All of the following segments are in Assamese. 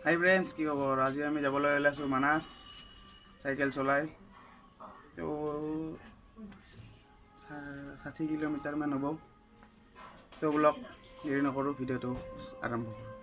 হাই ফ্ৰেণ্ডছ, কি খবৰ? আজি আমি যাবলৈ ওলাইছোঁ মানাছ চাইকেল চলাই। তো 60 কিলোমিটাৰমান হ'ব। তো ব্লগ দেৰি নকৰোঁ, ভিডিঅ'টো আৰম্ভ কৰোঁ।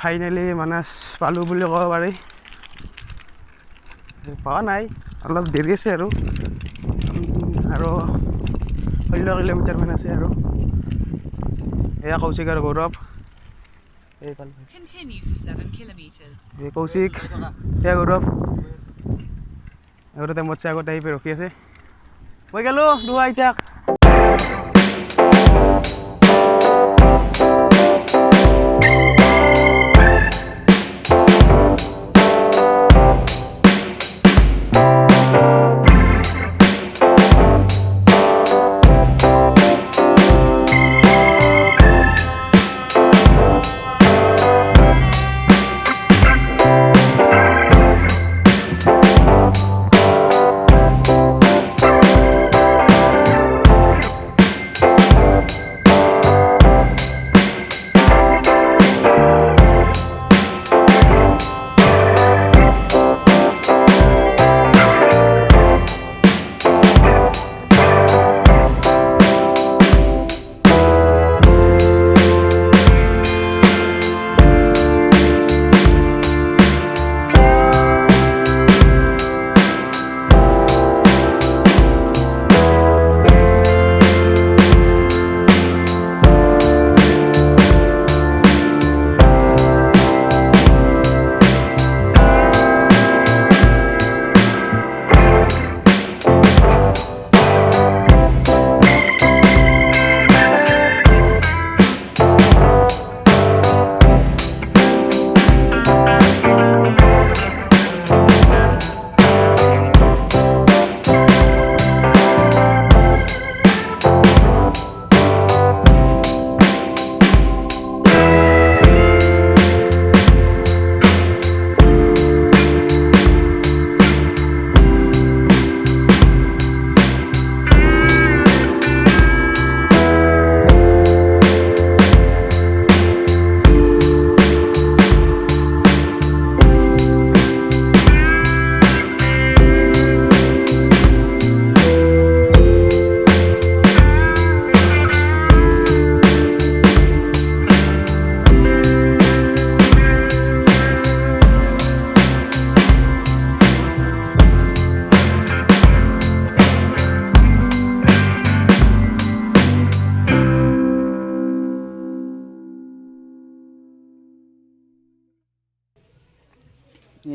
ফাইনেলি মানাছ পালোঁ বুলি ক'ব পাৰি। পোৱা নাই, অলপ দেৰি আছে আৰু 16 কিলোমিটাৰমান আছে আৰু। এয়া কৌশিক আৰু গৌৰৱ। এই কৌশিক, এয়া গৌৰৱ। আগতে মোতছে আগতে আহি ৰখি আছে। মই গ'লোঁ দুয়া এতিয়া।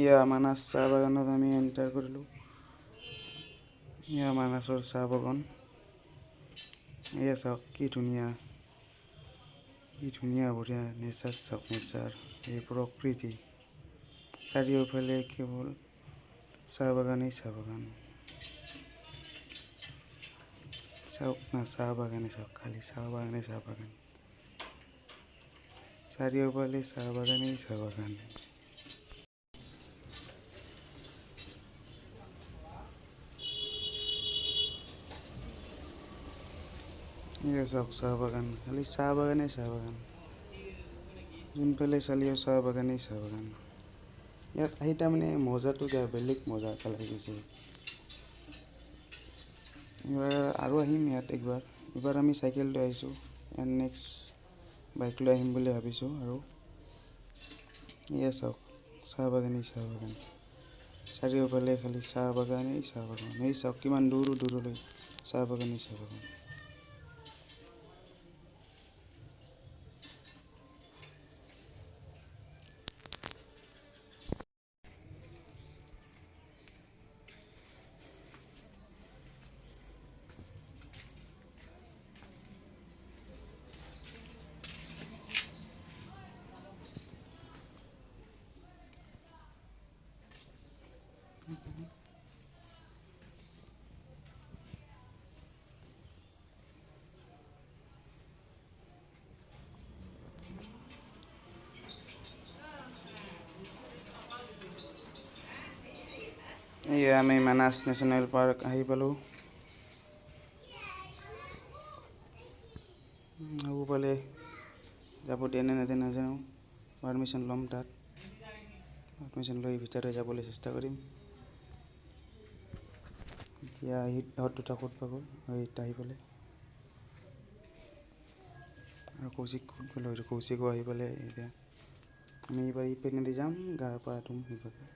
এয়া মানাছ চাহ বাগানত আমি এণ্টাৰ কৰিলোঁ। এয়া মানাছৰ চাহ বাগান। এয়া চাওক কি ধুনীয়া বঢ়িয়া নেচাৰ চাওক, নেচাৰ এই প্ৰকৃতি চাৰিওফালে কেৱল চাহ বাগানেই চাহ বাগান। চাওক না, চাহ বাগানে চাওক, খালি চাহ বাগানে চাহ বাগান, চাৰিওফালে চাহ বাগানেই চাহ বাগান। এয়া চাওক চাহ বাগান, খালি চাহ বাগানেই চাহ বাগান, যোনফালে চালেও চাহ বাগানেই চাহ বাগান। ইয়াত আহি তাৰমানে মজাটো বেলেগ মজা এটা লাগিছে। এইবাৰ আৰু আহিম ইয়াত একবাৰ। এইবাৰ আমি চাইকেল লৈ আহিছোঁ, এণ্ড নেক্সট বাইক লৈ আহিম বুলি ভাবিছোঁ। আৰু এয়া চাওক চাহ বাগানেই চাহ বাগান, চাৰিওফালে খালি চাহ বাগানেই চাহ বাগান। এই চাওক কিমান দূৰলৈ চাহ বাগানেই চাহ বাগান। এয়া আমি মানাছ নেশ্যনেল পাৰ্ক আহি পালোঁ। আকৌ পালে যাব দিয়ে নে নিদিয়ে নাজানো, পাৰ্মিশ্যন ল'ম তাত। পাৰ্মিশ্যন লৈ ভিতৰে যাবলৈ চেষ্টা কৰিম। এতিয়া ইহঁত দুটা ক'ত পাগ'ল, এতিয়া আহি পালে। আৰু কৌশিক ক'ত গ'ল, কৌশিকো আহি পালে। এতিয়া আমি এইবাৰ ইপিনেদি যাম, গা পা ধুম সিভাগে।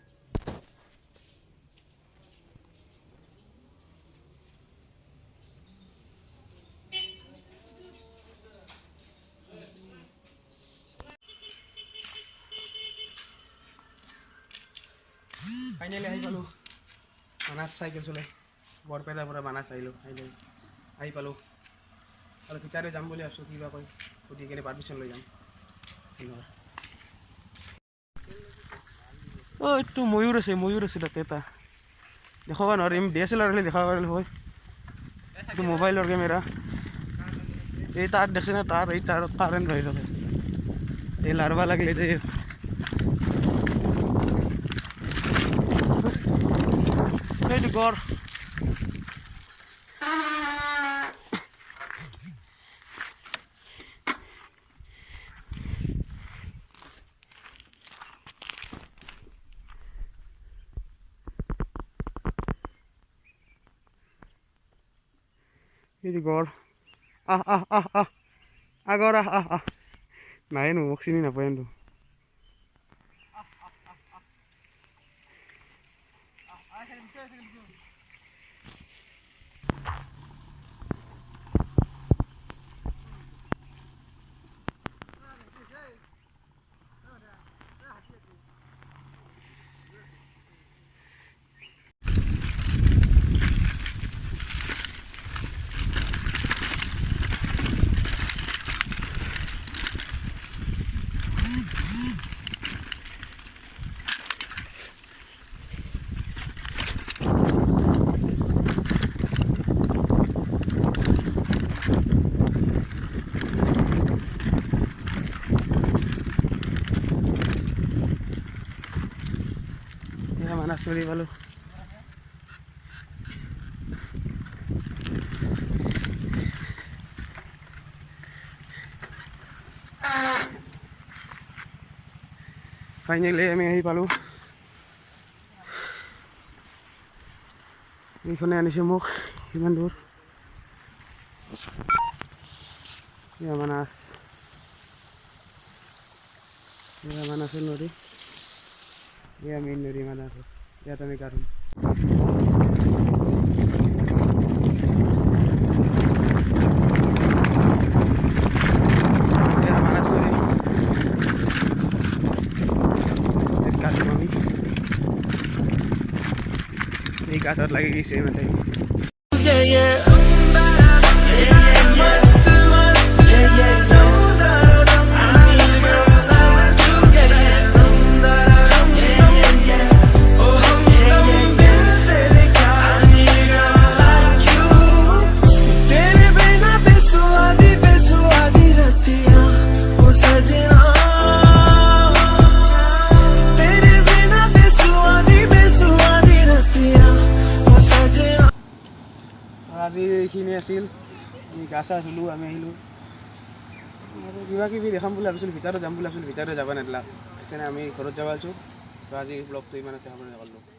ফাইনেলি আহি পালোঁ মানাছ চাইকেল চলাই। বৰপেটাৰ পৰা মানাছ আহি পালোঁ। আৰু ভিতৰে যাম বুলি ভাবিছোঁ, কিবা কয় সুধি কিনে পাৰ্মিশ্যন লৈ যাম। এইটো ময়ূৰ আছে তাতে এটা দেখাব নোৱাৰিম, DSLR হ'লে দেখাব পাৰিলোঁ হয়। এইটো মোবাইলৰ কেমেৰা। এই তার দেখছে না, তার এই তার কারেন্ট হয়ে যাবে, এই লারবা লাগলে যে এইটো গড়। এইটো গড়। আগৰ নাই নো, মোক চিনি নাপায় কিন্তু। মানাছ নদী পালোঁ। ফাইনেলি আমি আহি পালোঁ। এইখনে আনিছে মোক ইমান দূৰ। মানাছৰ নদী, এয়া মেইন নদী মানাছৰ। ইয়াত আমি গা ধুম। মানাছ নদী, ইয়াত গা ধুম আমি। গাত লাগি গৈছে মানে আজি এইখিনি আছিল আমি গা চা ধুলোঁ আমি আহিলোঁ আৰু কিবা কিবি দেখাম বুলি ভাবিছিলোঁ ভিতৰত যাম বুলি ভাবিছিলোঁ ভিতৰত যাব নেদলাক সেইকাৰণে আমি ঘৰত যাব আছোঁ তো আজি ব্লগটো ইমানতে সামৰণি কৰিলোঁ